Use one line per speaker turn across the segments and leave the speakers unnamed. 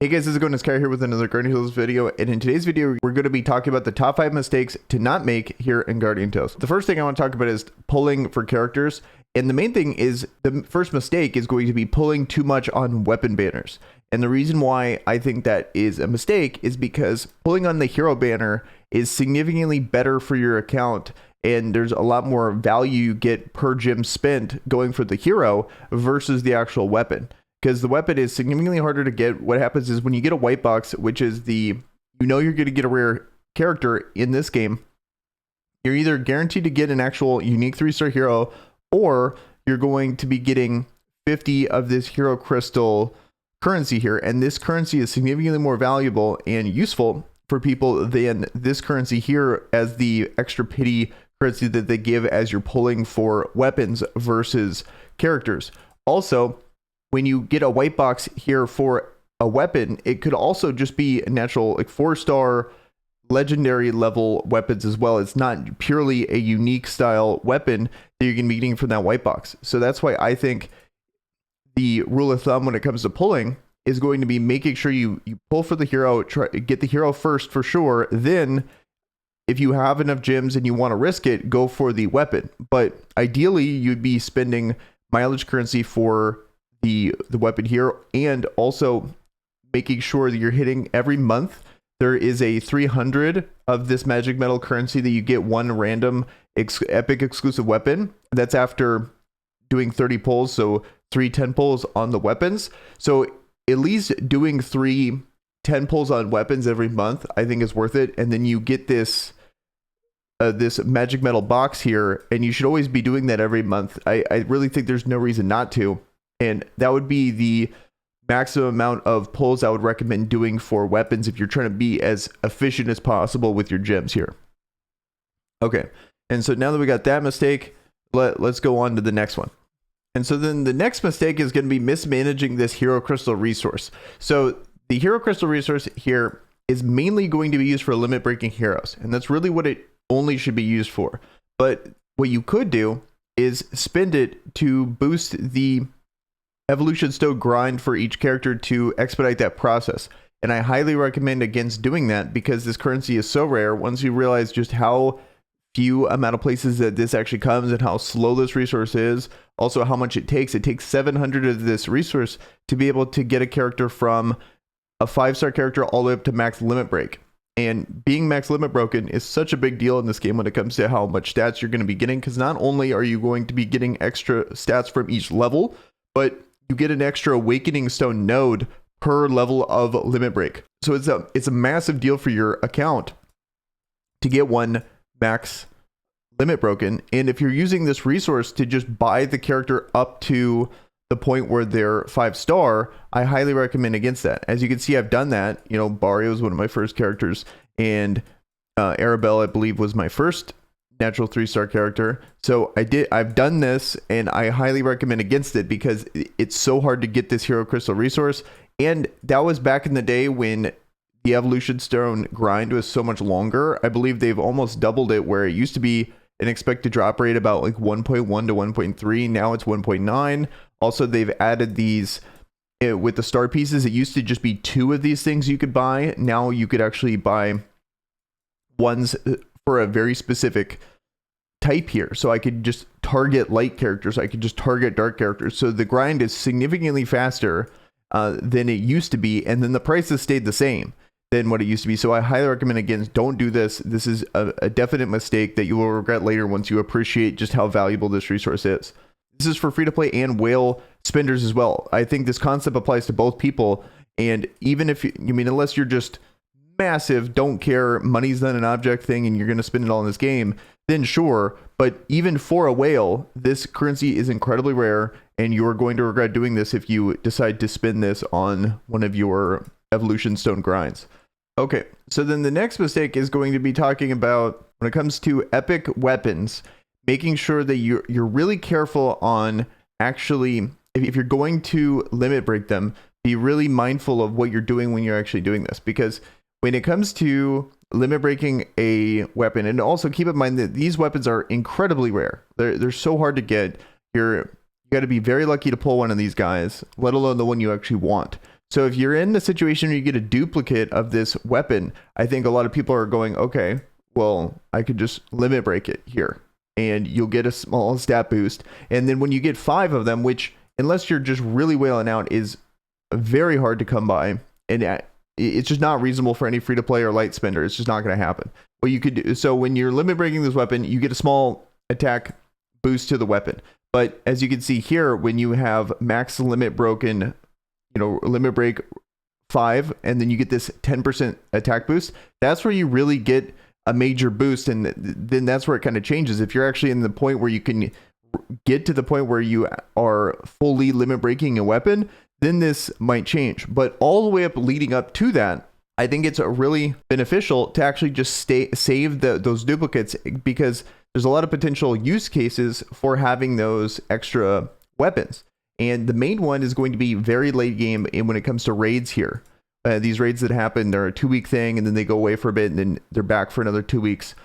Hey guys, how's it going? It's Kai here with another Guardian Tales video, and in today's video, we're going to be talking about the top 5 mistakes to not make here in Guardian Tales. The first thing I want to talk about is pulling for characters, and the main thing is the first mistake is going to be pulling too much on weapon banners. And the reason why I think that is a mistake is because pulling on the hero banner is significantly better for your account, and there's a lot more value you get per gem spent going for the hero versus the actual weapon. Because the weapon is significantly harder to get. What happens is when you get a white box, which is you're going to get a rare character in this game, you're either guaranteed to get an actual unique 3-star hero, or you're going to be getting 50 of this hero crystal currency here. And this currency is significantly more valuable and useful for people than this currency here as the extra pity currency that they give as you're pulling for weapons versus characters. Also, when you get a white box here for a weapon, it could also just be a natural 4-star legendary level weapons as well. It's not purely a unique style weapon that you're going to be getting from that white box. So that's why I think the rule of thumb when it comes to pulling is going to be making sure you pull for the hero, get the hero first for sure. Then if you have enough gems and you want to risk it, go for the weapon. But ideally you'd be spending mileage currency for the weapon here, and also making sure that you're hitting every month. There is a 300 of this magic metal currency that you get one random epic exclusive weapon. That's after doing 30 pulls, so 3 10 pulls on the weapons. So at least doing 3 10 pulls on weapons every month I think is worth it. And then you get this this magic metal box here, and you should always be doing that every month. I really think there's no reason not to. And that would be the maximum amount of pulls I would recommend doing for weapons if you're trying to be as efficient as possible with your gems here. Okay, and so now that we got that mistake, let's go on to the next one. And so then the next mistake is going to be mismanaging this hero crystal resource. So the hero crystal resource here is mainly going to be used for limit breaking heroes, and that's really what it only should be used for. But what you could do is spend it to boost the Evolution Stone grind for each character to expedite that process. And I highly recommend against doing that because this currency is so rare. Once you realize just how few amount of places that this actually comes and how slow this resource is, also how much it takes 700 of this resource to be able to get a character from a 5-star character all the way up to max limit break. And being max limit broken is such a big deal in this game when it comes to how much stats you're going to be getting, because not only are you going to be getting extra stats from each level, but you get an extra Awakening Stone node per level of limit break. So it's a massive deal for your account to get one max limit broken. And if you're using this resource to just buy the character up to the point where they're 5-star, I highly recommend against that. As you can see, I've done that. You know, Barrio is one of my first characters, and Arabelle, I believe, was my first natural 3-star character. So I've done this, and I highly recommend against it because it's so hard to get this hero crystal resource. And that was back in the day when the Evolution Stone grind was so much longer. I believe they've almost doubled it, where it used to be an expected drop rate about 1.1 to 1.3. Now it's 1.9. Also, they've added these with the star pieces. It used to just be 2 of these things you could buy. Now you could actually buy ones for a very specific type here. So I could just target light characters. I could just target dark characters. So the grind is significantly faster than it used to be. And then the prices stayed the same than what it used to be. So I highly recommend against, don't do this. This is a definite mistake that you will regret later once you appreciate just how valuable this resource is. This is for free to play and whale spenders as well. I think this concept applies to both people. And even if unless you're just massive, don't care, money's not an object thing and you're going to spend it all in this game, then sure. But even for a whale, this currency is incredibly rare, and you're going to regret doing this if you decide to spend this on one of your Evolution Stone grinds. Okay, so then the next mistake is going to be talking about when it comes to epic weapons, making sure that you're really careful on actually, if you're going to limit break them, be really mindful of what you're doing when you're actually doing this. Because when it comes to limit breaking a weapon, and also keep in mind that these weapons are incredibly rare. They're so hard to get. You got to be very lucky to pull one of these guys, let alone the one you actually want. So if you're in the situation where you get a duplicate of this weapon, I think a lot of people are going, okay, well, I could just limit break it here and you'll get a small stat boost. And then when you get 5 of them, which unless you're just really wailing out is very hard to come by, and it's just not reasonable for any free-to-play or light spender. It's just not going to happen. What you could do, so when you're limit breaking this weapon, you get a small attack boost to the weapon. But as you can see here, when you have max limit broken, limit break 5, and then you get this 10% attack boost, that's where you really get a major boost. And then that's where it kind of changes. If you're actually in the point where you can get to the point where you are fully limit breaking a weapon, then this might change. But all the way up leading up to that, I think it's really beneficial to actually just save those duplicates, because there's a lot of potential use cases for having those extra weapons. And the main one is going to be very late game when it comes to raids here. These raids that happen, they're a 2-week thing, and then they go away for a bit, and then they're back for another 2 weeks.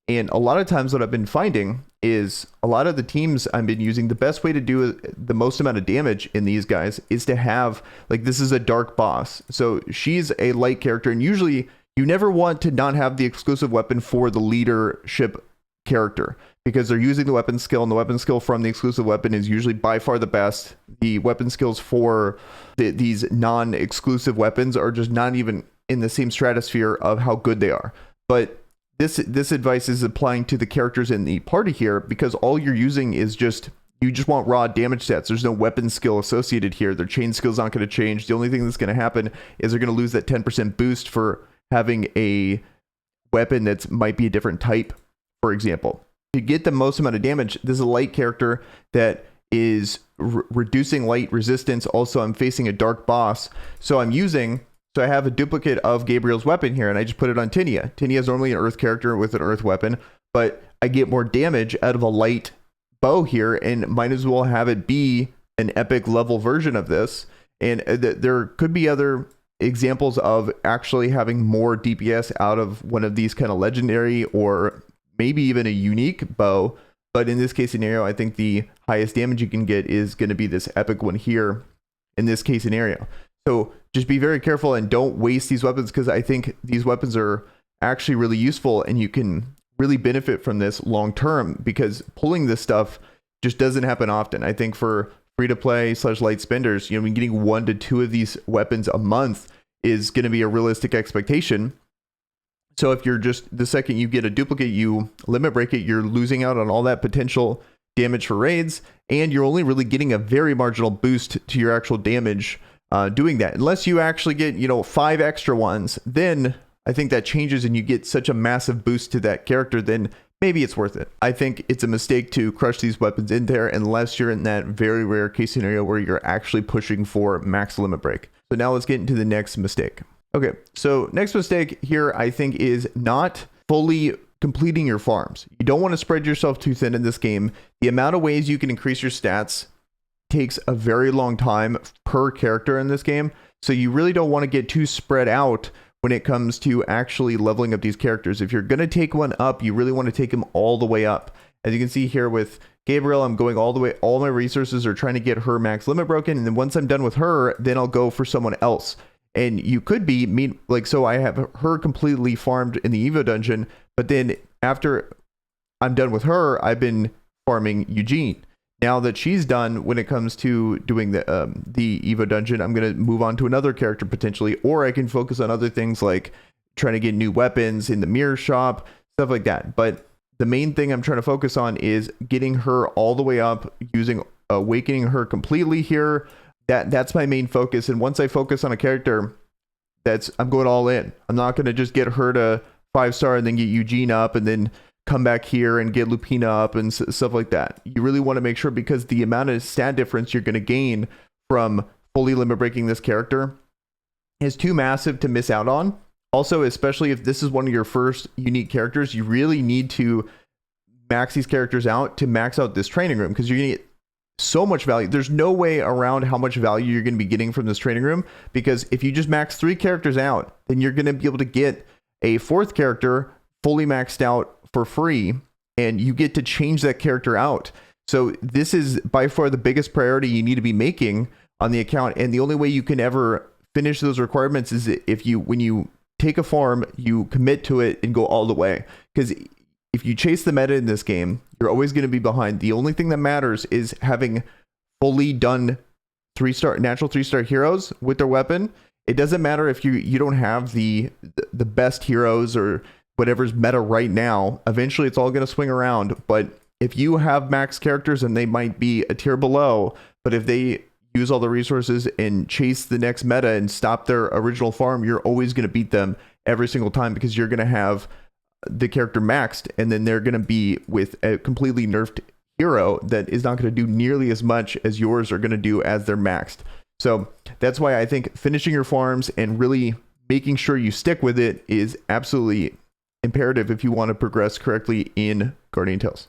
And a lot of times what I've been finding is a lot of the teams I've been using, the best way to do the most amount of damage in these guys is to have, like, this is a dark boss. So she's a light character, and usually you never want to not have the exclusive weapon for the leadership character, because they're using the weapon skill, and the weapon skill from the exclusive weapon is usually by far the best. The weapon skills for these non-exclusive weapons are just not even in the same stratosphere of how good they are. But this advice is applying to the characters in the party here, because all you're using is you just want raw damage stats. There's no weapon skill associated here. Their chain skill's not going to change. The only thing that's going to happen is they're going to lose that 10% boost for having a weapon that might be a different type, for example. To get the most amount of damage, this is a light character that is reducing light resistance. Also, I'm facing a dark boss, so I have a duplicate of Gabriel's weapon here, and I just put it on Tinia. Tinia is normally an earth character with an earth weapon, but I get more damage out of a light bow here, and might as well have it be an epic level version of this. And there could be other examples of actually having more DPS out of one of these kind of legendary or maybe even a unique bow. But in this case scenario, I think the highest damage you can get is going to be this epic one here in this case scenario. So just be very careful and don't waste these weapons, because I think these weapons are actually really useful and you can really benefit from this long term, because pulling this stuff just doesn't happen often. I think for free to play / light spenders, getting 1 to 2 of these weapons a month is going to be a realistic expectation. So if you're just, the second you get a duplicate, you limit break it, you're losing out on all that potential damage for raids, and you're only really getting a very marginal boost to your actual damage doing that. Unless you actually get 5 extra ones, then I think that changes and you get such a massive boost to that character, then maybe it's worth it. I think it's a mistake to crush these weapons in there unless you're in that very rare case scenario where you're actually pushing for max limit break. So now let's get into the next mistake. Okay, so next mistake here I think is not fully completing your farms. You don't want to spread yourself too thin in this game. The amount of ways you can increase your stats takes a very long time per character in this game. So you really don't want to get too spread out when it comes to actually leveling up these characters. If you're going to take one up, you really want to take them all the way up. As you can see here with Gabriel, I'm going all the way, all my resources are trying to get her max limit broken. And then once I'm done with her, then I'll go for someone else. And you could be so I have her completely farmed in the Evo dungeon, but then after I'm done with her, I've been farming Eugene. Now that she's done, when it comes to doing the Evo dungeon, I'm going to move on to another character potentially, or I can focus on other things like trying to get new weapons in the mirror shop, stuff like that. But the main thing I'm trying to focus on is getting her all the way up, using awakening her completely here. That's my main focus. And once I focus on a character, I'm going all in. I'm not going to just get her to 5-star and then get Eugene up and then come back here and get Lupina up and stuff like that. You really want to make sure, because the amount of stat difference you're going to gain from fully limit breaking this character is too massive to miss out on. Also, especially if this is one of your first unique characters, you really need to max these characters out to max out this training room, because you're going to get so much value. There's no way around how much value you're going to be getting from this training room, because if you just max 3 characters out, then you're going to be able to get a 4th character fully maxed out for free, and you get to change that character out. So this is by far the biggest priority you need to be making on the account, and the only way you can ever finish those requirements is if you, when you take a farm, you commit to it and go all the way. Because if you chase the meta in this game, you're always going to be behind. The only thing that matters is having fully done 3-star natural 3-star heroes with their weapon. It doesn't matter if you don't have the best heroes or whatever's meta right now. Eventually it's all going to swing around. But if you have max characters and they might be a tier below, but if they use all the resources and chase the next meta and stop their original farm, you're always going to beat them every single time, because you're going to have the character maxed, and then they're going to be with a completely nerfed hero that is not going to do nearly as much as yours are going to do as they're maxed. So that's why I think finishing your farms and really making sure you stick with it is absolutely imperative if you want to progress correctly in Guardian Tales.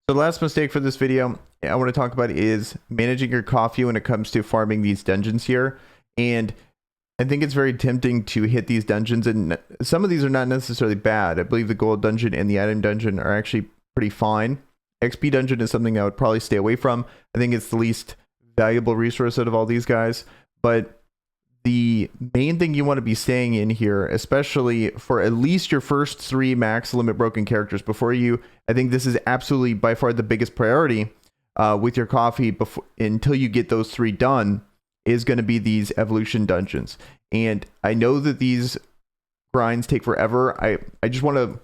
So the last mistake for this video I want to talk about is managing your coffee when it comes to farming these dungeons here. And I think it's very tempting to hit these dungeons, and some of these are not necessarily bad. I believe the gold dungeon and the item dungeon are actually pretty fine. XP dungeon is something I would probably stay away from. I think it's the least valuable resource out of all these guys. But the main thing you want to be staying in here, especially for at least your first 3 max limit broken characters before you, I think this is absolutely by far the biggest priority with your coffee before, until you get those 3 done, is going to be these evolution dungeons. And I know that these grinds take forever. I just want to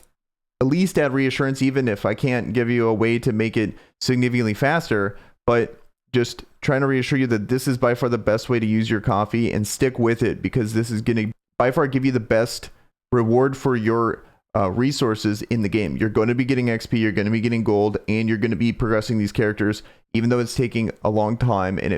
at least add reassurance, even if I can't give you a way to make it significantly faster, but just trying to reassure you that this is by far the best way to use your coffee, and stick with it, because this is going to by far give you the best reward for your resources in the game. You're going to be getting XP, you're going to be getting gold, and you're going to be progressing these characters, even though it's taking a long time. And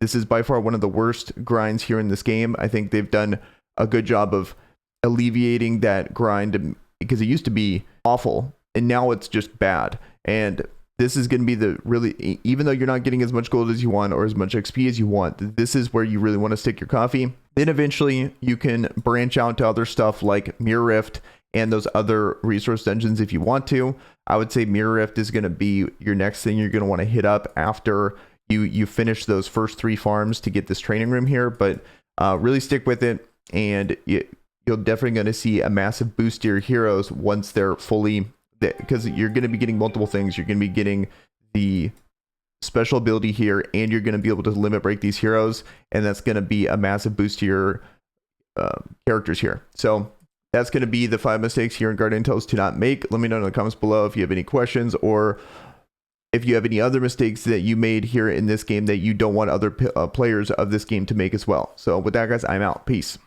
this is by far one of the worst grinds here in this game. I think they've done a good job of alleviating that grind, because it used to be awful and now it's just bad. And this is going to be the really, even though you're not getting as much gold as you want or as much XP as you want, this is where you really want to stick your coffee. Then eventually you can branch out to other stuff like Mirror Rift and those other resource dungeons if you want to. I would say Mirror Rift is going to be your next thing you're going to want to hit up after you finish those first 3 farms to get this training room here. But really stick with it, and you're definitely going to see a massive boost to your heroes once they're fully, because you're going to be getting multiple things. You're going to be getting the special ability here, and you're going to be able to limit break these heroes, and that's going to be a massive boost to your characters here. So that's going to be the 5 mistakes here in Guardian Tales to not make. Let me know in the comments below if you have any questions, or if you have any other mistakes that you made here in this game that you don't want other players of this game to make as well. So with that, guys, I'm out. Peace.